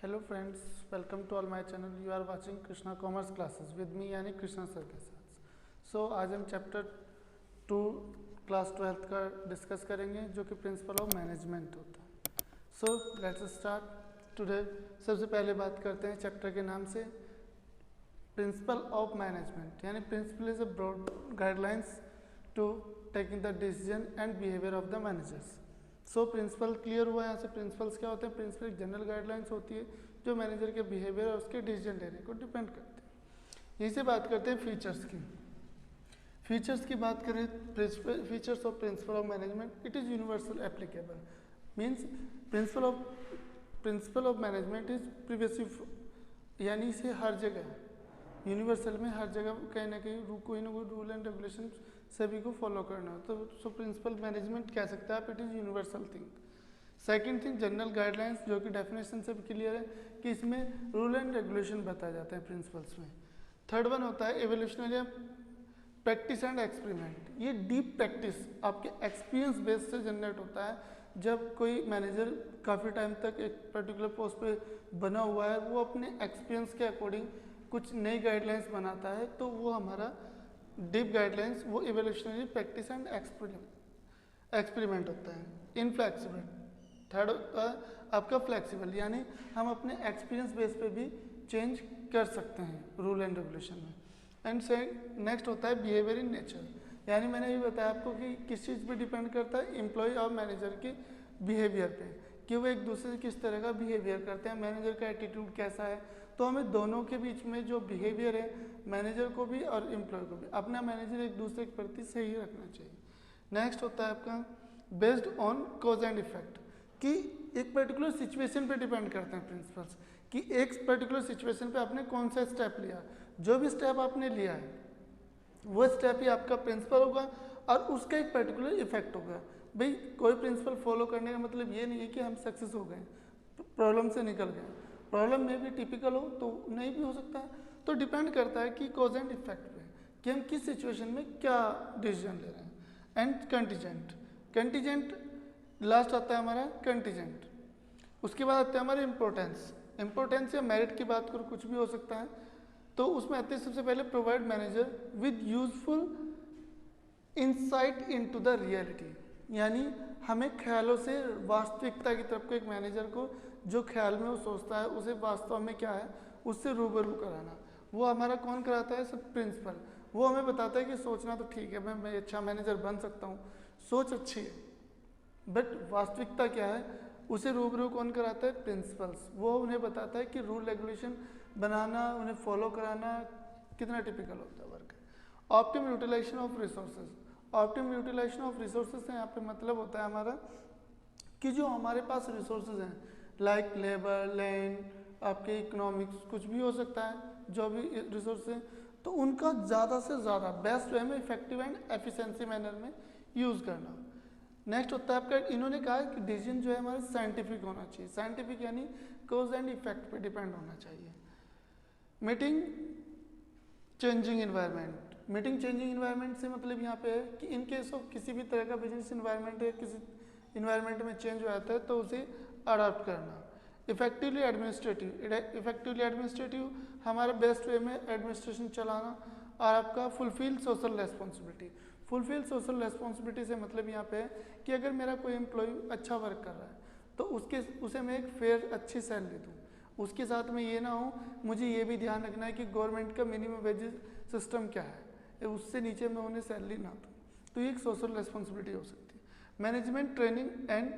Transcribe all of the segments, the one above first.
Hello friends, welcome to all my channel. You are watching Krishna commerce classes with me यानी Krishna sir के साथ. सो आज हम चैप्टर 2 क्लास 12th का डिस्कस करेंगे जो कि प्रिंसिपल ऑफ मैनेजमेंट होता है. So let's start today. सबसे पहले बात करते हैं चैप्टर के नाम से, प्रिंसिपल ऑफ मैनेजमेंट. यानी principle is a broad guidelines to taking the decision and behaviour of the managers. So principle clear हुआ. यहाँ से प्रिंसिपल्स क्या होते हैं? प्रिंसिपल एक जनरल गाइडलाइंस होती है जो मैनेजर के बिहेवियर और उसके डिसीजन लेने को डिपेंड करते हैं. यहीं से बात करते हैं फीचर्स की. फीचर्स की बात करें, features of principle of management, it is universal applicable. Means principle of management is pervasive, यानी इसे हर जगह यूनिवर्सल में हर जगह कहीं ना कहीं कोई ना कोई रूल एंड रेगुलेशन सभी को फॉलो करना हो. तो सो प्रिंसिपल मैनेजमेंट कह सकते हैं आप, it is universal thing. Second thing, general guidelines, जो कि डेफिनेशन से भी क्लियर है कि इसमें रूल एंड रेगुलेशन बताए जाते हैं प्रिंसिपल्स में. थर्ड वन होता है एवोल्यूशनरी प्रैक्टिस एंड एक्सपेरिमेंट. ये डीप प्रैक्टिस आपके एक्सपीरियंस बेस से जनरेट होता है. जब कोई मैनेजर काफ़ी टाइम तक एक पर्टिकुलर पोस्ट पे बना हुआ है, वो अपने एक्सपीरियंस के अकॉर्डिंग कुछ नई गाइडलाइंस बनाता है, तो वो हमारा डीप गाइडलाइंस वो इवोल्यूशनरी प्रैक्टिस एंड एक्सपेरिमेंट होता है. इनफ्लेक्सिबल. थर्ड होता है आपका फ्लेक्सिबल, यानी हम अपने एक्सपीरियंस बेस पे भी चेंज कर सकते हैं रूल एंड रेगुलेशन में. एंड नेक्स्ट होता है बिहेवियर इन नेचर. यानी मैंने ये बताया आपको कि किस चीज़ पे डिपेंड करता है, एम्प्लॉय और मैनेजर के बिहेवियर पे, कि वो एक दूसरे से किस तरह का बिहेवियर करते हैं, मैनेजर का एटीट्यूड कैसा है. तो हमें दोनों के बीच में जो बिहेवियर है, मैनेजर को भी और एम्प्लॉय को भी, अपना मैनेजर एक दूसरे के प्रति सही रखना चाहिए. नेक्स्ट होता है आपका based on cause and effect, कि एक पर्टिकुलर सिचुएशन पे डिपेंड करते हैं प्रिंसिपल्स, कि एक पर्टिकुलर सिचुएशन पे आपने कौन सा स्टेप लिया. जो भी स्टेप आपने लिया है वो स्टेप ही आपका प्रिंसिपल होगा और उसका एक पर्टिकुलर इफेक्ट होगा. भाई कोई प्रिंसिपल फॉलो करने का मतलब ये नहीं है कि हम सक्सेस हो गए, प्रॉब्लम से निकल गए. प्रॉब्लम में भी टिपिकल हो तो नहीं भी हो सकता है. तो डिपेंड करता है कि कॉज एंड इफेक्ट पे, कि हम किस सिचुएशन में क्या डिसीजन ले रहे हैं. एंड कंटीजेंट लास्ट आता है हमारा कंटीजेंट. उसके बाद आते हैं हमारे इंपॉर्टेंस या मेरिट की बात करो, कुछ भी हो सकता है. तो उसमें आते हैं सबसे पहले provide manager with useful insight into the reality. यानी हमें ख्यालों से वास्तविकता की तरफ को, एक मैनेजर को जो ख्याल में वो सोचता है उसे वास्तव में क्या है उससे रूबरू कराना. वो हमारा कौन कराता है? सब प्रिंसिपल. वो हमें बताता है कि सोचना तो ठीक है, मैं अच्छा मैनेजर बन सकता हूँ, सोच अच्छी है, बट वास्तविकता क्या है उसे रूबरू कौन कराता है? प्रिंसिपल्स. वो उन्हें बताता है कि रूल रेगुलेशन बनाना, उन्हें फॉलो कराना कितना टिपिकल होता है work. Optimum utilisation of resources. Optimum utilisation of resources से यहाँ पे मतलब होता है हमारा कि जो हमारे पास रिसोर्सेज हैं, लाइक लेबर, लैंड, आपके इकोनॉमिक्स, कुछ भी हो सकता है, जो भी रिसोर्स हैं, तो उनका ज़्यादा से ज़्यादा बेस्ट वे में इफेक्टिव एंड एफिशिएंसी मैनर में यूज़ करना. नेक्स्ट होता है आपका, इन्होंने कहा कि डिसीजन जो है हमारा साइंटिफिक होना चाहिए. साइंटिफिक यानी कॉज एंड इफेक्ट पे डिपेंड होना चाहिए. Meeting changing environment. Meeting changing environment से मतलब यहाँ पे है कि इन केस ऑफ किसी भी तरह का बिजनेस इन्वायरमेंट है, किसी इन्वायरमेंट में चेंज हो जाता है तो उसे अडॉप्ट करना. इफेक्टिवली एडमिनिस्ट्रेटिव हमारा बेस्ट वे में एडमिनिस्ट्रेशन चलाना. और आपका fulfil social responsibility. Fulfil social responsibility से मतलब यहाँ पे है कि अगर मेरा कोई एम्प्लॉय अच्छा वर्क कर रहा है तो उसे मैं एक फेयर अच्छी सैलरी दूँ. उसके साथ में ये ना हो, मुझे ये भी ध्यान रखना है कि गवर्नमेंट का मिनिमम वेजेस सिस्टम क्या है, उससे नीचे मैं उन्हें सैलरी ना दूँ. तो ये एक सोशल रेस्पॉन्सिबिलिटी हो सकती है. Management training and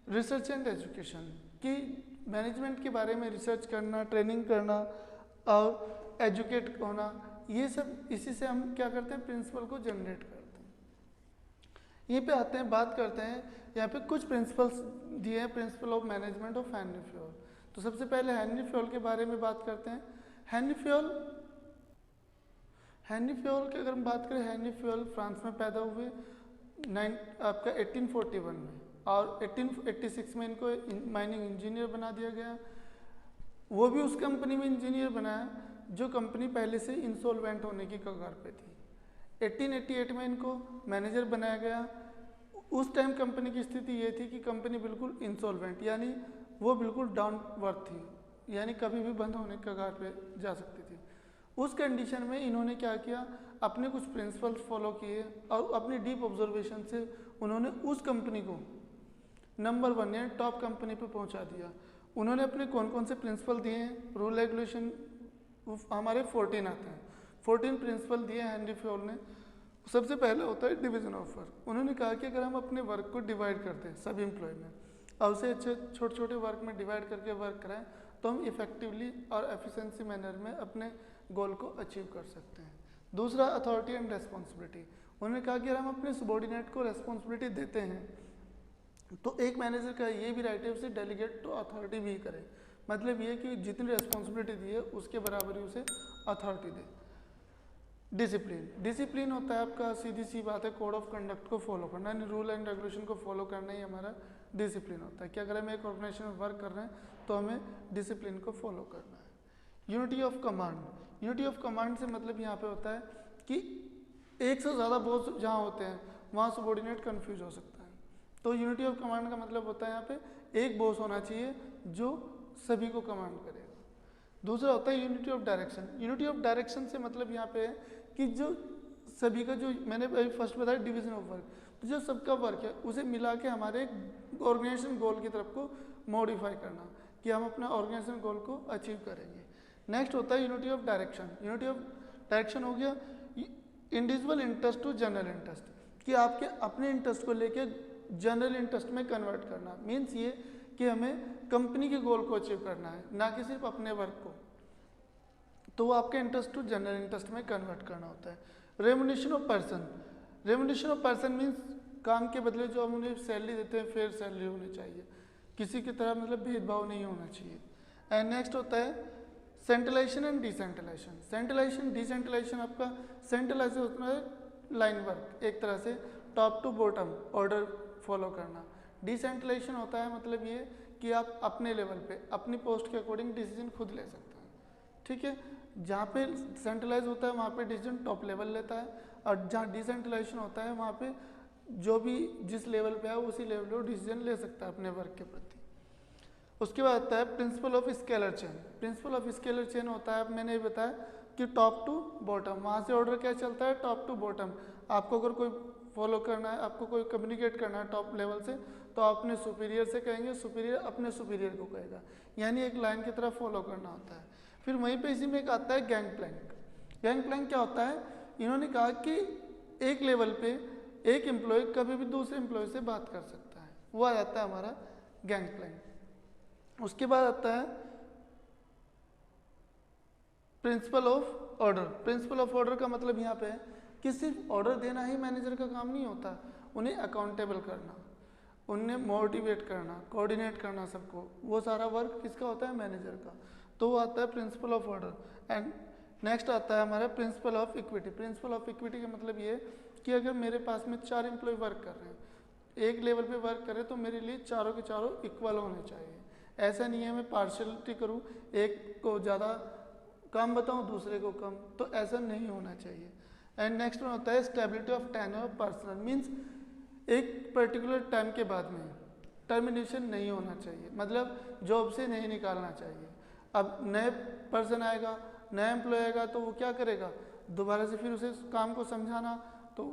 research and education, कि मैनेजमेंट के बारे में रिसर्च करना, ट्रेनिंग करना और एजुकेट होना, ये सब इसी से हम क्या करते हैं, प्रिंसिपल को जनरेट करते हैं. यहीं पे आते हैं, बात करते हैं यहाँ पे कुछ प्रिंसिपल्स दिए हैं principal of management of Henry Fayol. तो सबसे पहले हेनरी फ्योल के बारे में बात करते हैं. हेनरी फ्योल की अगर हम बात करें, हेनरी फ्योल फ्रांस में पैदा हुए आपका 1841 में, और 1886 में इनको माइनिंग इंजीनियर बना दिया गया. वो भी उस कंपनी में इंजीनियर बनाया जो कंपनी पहले से इंसॉल्वेंट होने की कगार पे थी. 1888 में इनको मैनेजर बनाया गया. उस टाइम कंपनी की स्थिति ये थी कि कंपनी बिल्कुल इंसॉल्वेंट, यानी वो बिल्कुल डाउनवर्ड थी, यानी कभी भी बंद होने के कगार पे जा सकती थी। उस कंडीशन में इन्होंने क्या किया, अपने कुछ प्रिंसिपल्स फॉलो किए और अपनी डीप ऑब्जर्वेशन से उन्होंने उस कंपनी को नंबर 1 यानी टॉप कंपनी पे पहुंचा दिया। उन्होंने अपने कौन कौन से प्रिंसिपल दिए हैं, रूल रेगुलेशन हमारे 14 आते हैं, 14 प्रिंसिपल दिए हेनरी फ्योल ने। सबसे पहले होता है डिवीजन ऑफ वर्क। उन्होंने कहा कि अगर हम अपने वर्क को डिवाइड करते हैं सभी एम्प्लॉय में और उसे अच्छे छोटे छोटे वर्क में डिवाइड करके वर्क कराएं तो हम इफेक्टिवली और एफिशिएंसी मैनर में अपने गोल को अचीव कर सकते हैं। दूसरा अथॉरिटी एंड रेस्पॉन्सिबिलिटी। उन्होंने कहा कि अगर हम अपने सबॉर्डिनेट को रेस्पॉन्सिबिलिटी देते हैं तो एक मैनेजर का ये भी राइट है उसे डेलीगेट टू अथॉरिटी भी करे, मतलब ये कि जितनी रेस्पॉन्सिबिलिटी दी है उसके बराबर ही उसे अथॉरिटी दे। डिसिप्लिन, डिसिप्लिन होता है आपका सीधी सी बात है कोड ऑफ कंडक्ट को फॉलो करना, यानी रूल एंड रेगुलेशन को फॉलो करना ही हमारा डिसिप्लिन होता है कि अगर हम एक ऑर्गेनाइजेशन में वर्क कर रहे हैं तो हमें डिसिप्लिन को फॉलो करना है। Unity of command, unity of command से मतलब यहाँ पे होता है कि एक से ज़्यादा बॉस जहाँ होते हैं वहाँ सबॉर्डिनेट कन्फ्यूज हो सकता है, तो यूनिटी ऑफ कमांड का मतलब होता है यहाँ पे एक बॉस होना चाहिए जो सभी को कमांड करेगा। दूसरा होता है unity of direction. Unity of direction से मतलब यहाँ पे है कि जो सभी का, जो मैंने अभी फर्स्ट बताया डिवीजन ऑफ वर्क, तो जो सबका वर्क है उसे मिला के हमारे एक ऑर्गेनाइजेशन गोल की तरफ को मॉडिफाई करना कि हम अपना ऑर्गेनाइजेशन गोल को अचीव करेंगे। नेक्स्ट होता है unity of direction. Unity of direction हो गया individual interest to general interest, कि आपके अपने इंटरेस्ट को लेके जनरल इंटरेस्ट में कन्वर्ट करना। मीन्स ये कि हमें कंपनी के गोल को अचीव करना है, ना कि सिर्फ अपने वर्क को, तो वो आपके इंटरेस्ट टू जनरल इंटरेस्ट में कन्वर्ट करना होता है। Remuneration of person, remuneration of person means काम के बदले जो हम उन्हें सैलरी देते हैं फेयर सैलरी होनी चाहिए, किसी की तरह मतलब भेदभाव नहीं होना चाहिए। एंड नेक्स्ट होता है centralisation and decentralisation. Centralisation decentralisation, आपका सेंट्रलाइजेशन होता है लाइन वर्क, एक तरह से top to bottom order follow करना। डिसेंट्रलाइजेशन होता है मतलब ये कि आप अपने लेवल पे अपनी पोस्ट के अकॉर्डिंग डिसीजन खुद ले सकते हैं, ठीक है। जहाँ पे सेंट्रलाइज होता है वहाँ पे डिसीजन टॉप लेवल लेता है, और जहाँ डिसेंट्रलाइजेशन होता है वहाँ पे जो भी जिस लेवल पे है उसी लेवल पे डिसीजन ले सकता है अपने वर्क के प्रति। उसके बाद आता है principle of scalar chain. Principle of scalar chain होता है, मैंने भी बताया कि टॉप टू बॉटम, वहाँ से ऑर्डर क्या चलता है टॉप टू बॉटम। आपको अगर कोई फॉलो करना है, आपको कोई कम्युनिकेट करना है टॉप लेवल से, तो आप अपने सुपीरियर से कहेंगे, सुपीरियर अपने सुपीरियर को कहेगा, यानी एक लाइन की तरह फॉलो करना होता है। फिर वहीं पे इसी में एक आता है गैंग प्लैंक। गैंग प्लैंक क्या होता है, इन्होंने कहा कि एक लेवल पे एक एम्प्लॉय कभी भी दूसरे एम्प्लॉय से बात कर सकता है, वो आ जाता है हमारा गैंग प्लैंक। उसके बाद आता है principle of order. Principle of order का मतलब यहाँ पे है कि सिर्फ ऑर्डर देना ही मैनेजर का काम नहीं होता, उन्हें अकाउंटेबल करना, उन्हें मोटिवेट करना, कोऑर्डिनेट करना सबको, वो सारा वर्क किसका होता है मैनेजर का, तो वो आता है principle of order. And next आता है हमारा principle of equity. Principle of equity का मतलब ये कि अगर मेरे पास में 4 एम्प्लॉय वर्क कर रहे हैं, एक लेवल पे वर्क कर रहे हैं, तो मेरे लिए चारों के चारों इक्वल होने चाहिए। ऐसा नहीं है मैं पार्शलिटी करूँ, एक को ज़्यादा काम बताऊँ दूसरे को कम, तो ऐसा नहीं होना चाहिए। एंड नेक्स्ट में होता है stability of tenure of personal. Means एक पर्टिकुलर टाइम के बाद में टर्मिनेशन नहीं होना चाहिए, मतलब जॉब से नहीं निकालना चाहिए। अब नए पर्सन आएगा, नया एम्प्लॉय आएगा, तो वो क्या करेगा, दोबारा से फिर उसे काम को समझाना, तो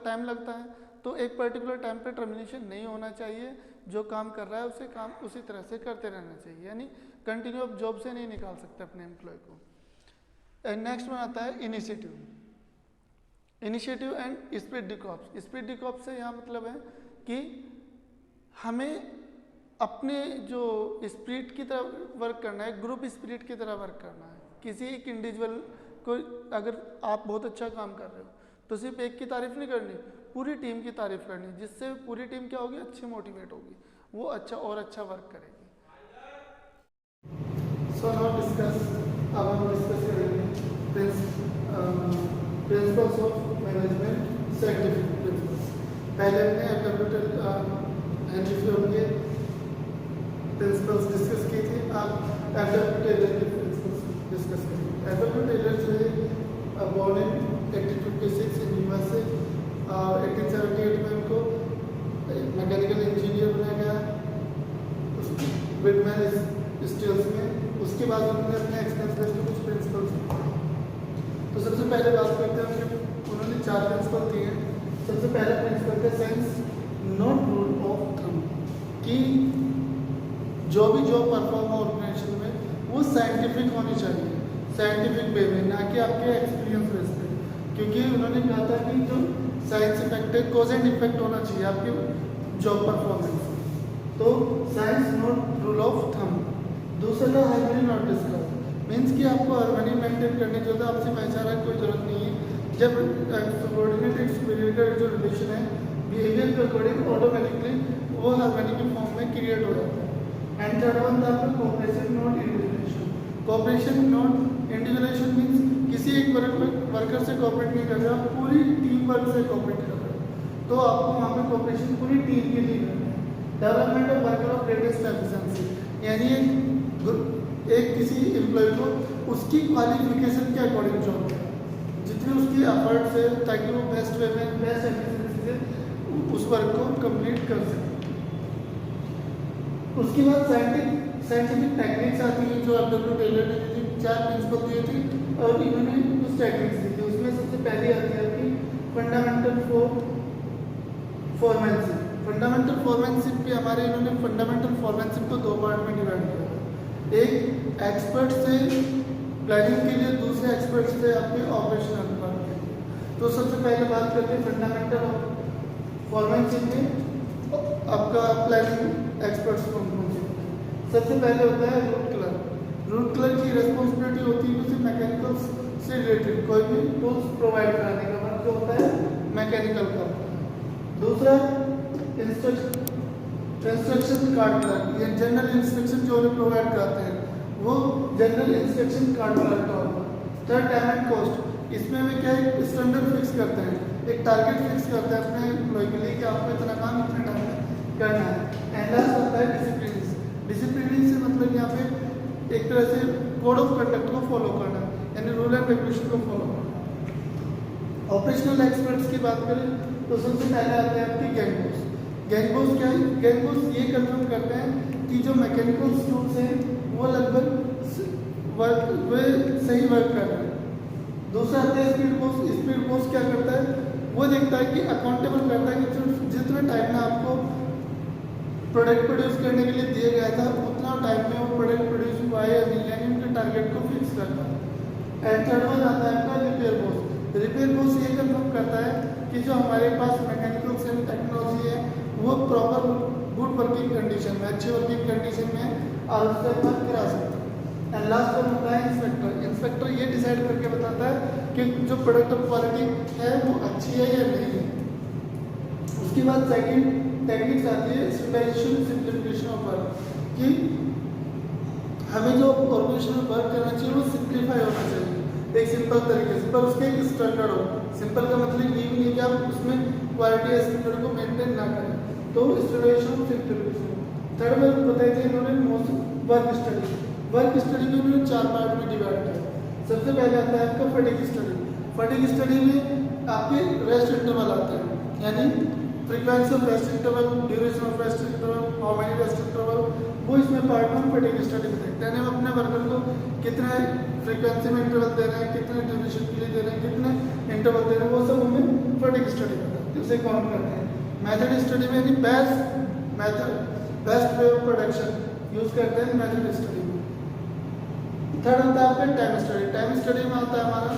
टाइम लगता है। तो एक पर्टिकुलर टाइम पे टर्मिनेशन नहीं होना चाहिए, जो काम कर रहा है उसे काम उसी तरह से करते रहना चाहिए, यानी कंटिन्यू आप जॉब से नहीं निकाल सकते अपने एम्प्लॉय को। एंड नेक्स्ट में आता है initiative. Initiative and esprit de corps. Esprit de corps से यहाँ मतलब है कि हमें अपने जो स्पिरिट की तरह वर्क करना है, ग्रुप स्पिरिट की तरह वर्क करना है। किसी एक इंडिविजुअल को अगर आप बहुत अच्छा काम कर रहे हो तो सिर्फ एक की तारीफ नहीं करनी, पूरी टीम की तारीफ करनी, जिससे पूरी टीम क्या होगी, अच्छी मोटिवेट होगी, वो अच्छा और अच्छा वर्क करेगी। सो नाउ डिस्कस, अब हम डिस्कस करेंगे principles of management, scientific principles. पहले हमने हेनरी फ्योल के प्रिंसिपल्स डिस्कस किए थे, आप एडम टेलर के प्रिंसिपल्स डिस्कस करेंगे। एडम टेलर जो है बॉर्न इन 1856 इन यूएसए, और 1878 में उनको मैकेनिकल इंजीनियर बनाया गया। बिटमैन स्टील्स में। उसके बाद उन्होंने अपने एक्सपेंस बेस्ड कुछ प्रिंसिपल्स। तो सबसे पहले बात करते हैं उन्होंने 4 प्रिंसिपल दिए हैं। सबसे पहला प्रिंसिपल है science not rule of thumb, कि जो भी जॉब परफॉर्म हो ऑर्गेनाइजेशन में वो साइंटिफिक होनी चाहिए, साइंटिफिक वे में, ना कि आपके एक्सपीरियंस बेस पे। क्योंकि उन्होंने कहा था कि जो साइंस इफेक्ट है कॉज एंड इफेक्ट होना चाहिए आपकी जॉब परफॉर्मेंस। तो science not rule of thumb. दूसरा हार्मनी नॉट डिस्कस, मीन्स कि आपको हार्मनी मेंटेन करने की होता है, आपसे भाईचारा की कोई जरूरत नहीं है। जब सबऑर्डिनेट एंड सुपीरियर का जो रिलेशन है बिहेवियर के अकॉर्डिंग ऑटोमेटिकली वो हार्मनी के फॉर्म में क्रिएट हो जाता है। एंड थर्ड वन था आपका cooperation not individualisation. Cooperation not individualisation means किसी एक वर्कर से कोऑपरेट नहीं कर रहे, आप पूरी टीम वर्क से कोऑपरेट कर रहे हो, तो आपको वहाँ पे कोऑपरेशन पूरी टीम के लिए करना है। Development of worker of greatest efficiency, यानी एक किसी एम्प्लॉय को उसकी क्वालिफिकेशन के अकॉर्डिंग जॉब देना, जितने उसकी एफर्ट्स है ताकि वो बेस्ट वे में बेस्ट एफिशिएंसी से उस वर्क को कंप्लीट कर सके। उसके बाद साइंटिफिक टेक्निक्स आती हैं जो डब्ल्यू टेलर ने दी थी, 4 प्रिंसिपल दिए थे और इन्होंने कुछ टेक्निक्स दी थी। उसमें सबसे पहली आती है आपकी फंडामेंटल फॉर्मेनशिप। फंडामेंटल फॉर्मेनशिप पे हमारे इन्होंने फंडामेंटल फॉर्मेनशिप को 2 पार्ट में डिवाइड किया है। एक एक्सपर्ट से प्लानिंग के लिए, दूसरे एक्सपर्ट से आपके ऑपरेशनल पार्ट के लिए। तो सबसे पहले बात करते हैं फंडामेंटल फॉर्मेनशिप में आपका प्लानिंग एक्सपर्ट्स कौन कौन से। सबसे पहले होता है रूट क्लर्क। रूट क्लर्क की रिस्पॉन्सिबिलिटी होती है उसे मैकेनिकल से रिलेटेड कोई भी टूल्स प्रोवाइड कराने का मतलब जो होता है मैकेनिकल का। दूसरा इंस्ट्रक्शन कार्ड क्लर्क, ये जनरल इंस्ट्रक्शन जो उन्हें प्रोवाइड कराते हैं वो जनरल इंस्ट्रक्शन कार्ड क्लर्क का होता है। थर्ड टाइम एंड कॉस्ट, इसमें वे क्या है स्टैंडर्ड फिक्स करते हैं, एक टारगेट फिक्स करते हैं अपने एम्प्लॉय के लिए कि आपको इतना काम इतने टाइम में करना है। एंड लास्ट होता है डिसिप्लिन। डिसिप्लिन से मतलब यहाँ पे एक तरह से कोड ऑफ कंडक्ट को फॉलो करना, यानी रूल एंड रेगुलेशन को फॉलो करना। ऑपरेशनल एक्सपर्ट्स की बात करें तो सबसे पहले आते हैं आपकी गैंग बॉस। गैंग बॉस क्या है? गैंग बॉस ये कंफर्म करते हैं कि जो मैकेनिकल टूल्स हैं वो लगभग वे सही वर्क कर रहे हैं। दूसरा आता है स्पीड बॉस। स्पीड बॉस क्या करता है? वो देखता है कि अकाउंटेबल करता है कि जितने टाइम में आपको प्रोडक्ट प्रोड्यूस करने के लिए दिया गया था उतना टाइम में वो प्रोडक्ट प्रोड्यूस हुआ है या नहीं, यानी उनके टारगेट को फिक्स करता है। एंड थर्ड वन आता है आपका रिपेयर बॉस। रिपेयर बॉस ये कंफर्म करता है कि जो हमारे पास मैकेनिकल सेमी टेक्नोलॉजी है वो प्रॉपर गुड वर्किंग कंडीशन में, अच्छी वर्किंग कंडीशन में और उससे वर्क करा सकते हैं। एंड लास्ट वन होता है इंस्पेक्टर। इंस्पेक्टर ये डिसाइड करके बताता है कि जो प्रोडक्ट क्वालिटी है वो अच्छी है या नहीं है। उसके बाद सेकंड टेक्निक्स आती है स्टैंडर्डाइजेशन सिंप्लीफिकेशन ऑफ वर्क, कि हमें जो ऑर्गेनाइजेशनल वर्क करना चाहिए वो सिंप्लीफाई होना चाहिए एक सिंपल तरीके से, पर उसके एक स्टैंडर्ड हो। सिंपल का मतलब ये भी नहीं कि आप उसमें क्वालिटी स्टैंडर्ड को मेंटेन ना करें, तो स्टैंडर्डाइजेशन सिंप्लीफिकेशन। थर्ड वर्क बताई थी इन्होंने वर्क स्टडी। वर्क स्टडी को इन्होंने 4 पार्ट में डिवाइड किया। सबसे पहले आता है आपका फटीग स्टडी। फटीग स्टडी में आपके रेस्ट इंटरवल आते हैं, यानी frequency of rest interval, duration of rest interval, how many rest interval, वो इसमें पार्ट 1 फटीग स्टडी में देखते हैं। हम अपने वर्कर को कितने फ्रीक्वेंसी में इंटरवल दे रहे हैं, कितने ड्यूरेशन के लिए दे रहे हैं, कितने इंटरवल दे रहे हैं, वो सब हमें फटीग स्टडी में देखते हैं, उसे काउंट करते हैं। मेथड स्टडी में यानी best way of production use करते हैं मेथड स्टडी में। थर्ड होता है आपका टाइम स्टडी। टाइम स्टडी में आता है हमारा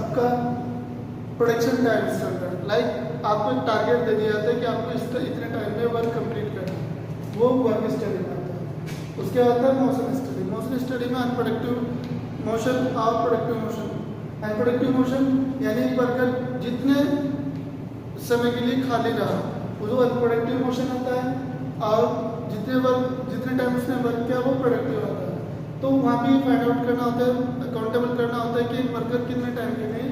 आपका प्रोडक्शन टाइम स्टैंडर्ड। लाइक आपको एक टारगेट दे दिया जाता है कि आपको इतने टाइम में वर्क कंप्लीट करना है, वो वर्क स्टडी में आता है। उसके बाद आता है मोशन स्टडी। मोशन स्टडी में अनप्रोडक्टिव मोशन और प्रोडक्टिव मोशन। अनप्रोडक्टिव मोशन यानी वर्कर जितने समय के लिए खाली रहा वो अनप्रोडक्टिव मोशन आता है, और जितने टाइम उसने वर्क किया वो प्रोडक्टिव आता है। तो वहाँ भी फाइंड आउट करना होता है, अकाउंटेबल करना होता है कि वर्कर कितने टाइम के लिए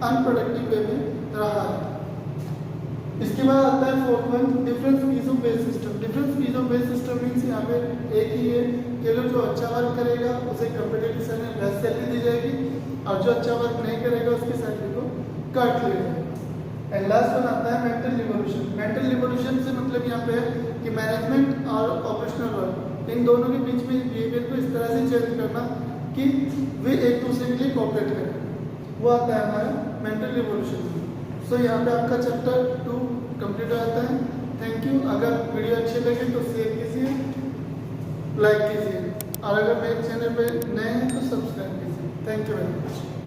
अनप्रोडक्टिव वे में रहा है। इसके बाद आता है fourth one difference piece of base system. Difference piece of base system means यहाँ पे एक ही है कि अगर जो अच्छा वर्क करेगा उसे कंपटीटिव सैलरी बेस्ट सैलरी दी जाएगी, और जो अच्छा वर्क नहीं करेगा उसकी सैलरी को काट लिया जाएगा। एंड लास्ट वन आता है मेंटल रिवोल्यूशन। मेंटल रिवोल्यूशन से मतलब यहाँ पे कि मैनेजमेंट और ऑपरेशनल वर्क इन दोनों के बीच में बिहेवियर को इस तरह से चेंज करना कि वे एक दूसरे के लिए कोऑपरेट करें, वो आता है हमारा मेंटल रिवोल्यूशन। सो यहाँ पे आपका चैप्टर 2 कंप्लीट हो जाता है। Thank you. अगर वीडियो अच्छी लगे तो शेयर कीजिए, लाइक कीजिए, और अगर मेरे चैनल पे नए हैं तो सब्सक्राइब कीजिए। Thank you very much.